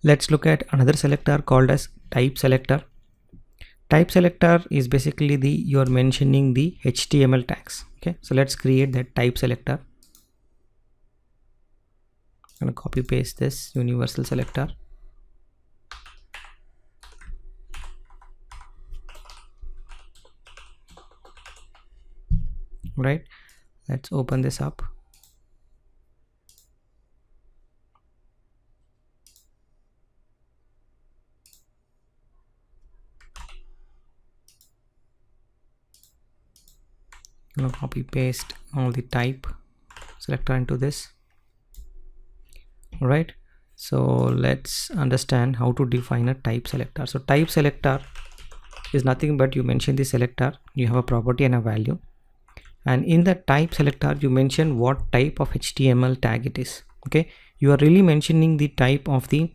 Let's look at another selector called as type selector. Type selector is basically you're mentioning the HTML tags. Okay, so let's create that type selector. I'm gonna copy paste this universal selector. Right, let's open this up. I'm gonna copy paste all the type selector into this. All right, so let's understand how to define a type selector. So type selector is nothing but you mention the selector, you have a property and a value, and in the type selector you mention what type of HTML tag it is. Okay, you are really mentioning the type of the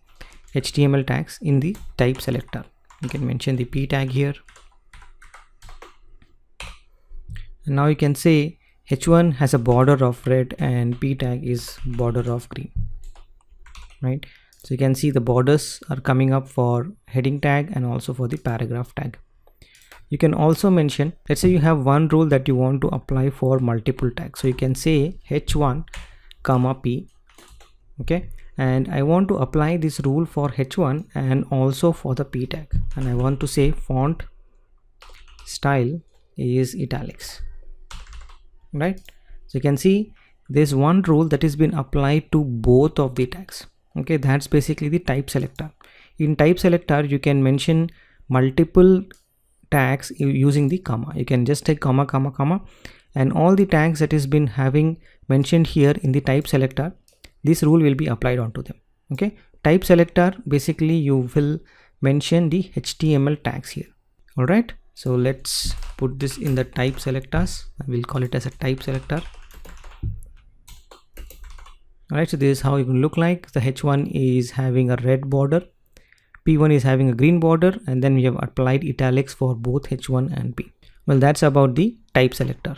HTML tags in the type selector. You can mention the p tag here, and now you can say h1 has a border of red and p tag is border of green. Right, so you can see the borders are coming up for heading tag and also for the paragraph tag. You can also mention, let's say you have one rule that you want to apply for multiple tags, so you can say h1 comma p. Okay, and I want to apply this rule for h1 and also for the p tag, and I want to say font style is italics. Right, so you can see there's one rule that has been applied to both of the tags. Okay, that's basically the type selector. In type selector you can mention multiple tags using the comma. You can just take comma comma comma, and all the tags that has been having mentioned here in the type selector, this rule will be applied onto them. Okay, type selector basically you will mention the HTML tags here. All right, so let's put this in the type selectors. We'll call it as a type selector. Alright, so this is how it will look like. The h1 is having a red border, p1 is having a green border, and then we have applied italics for both h1 and p. Well, that's about the type selector.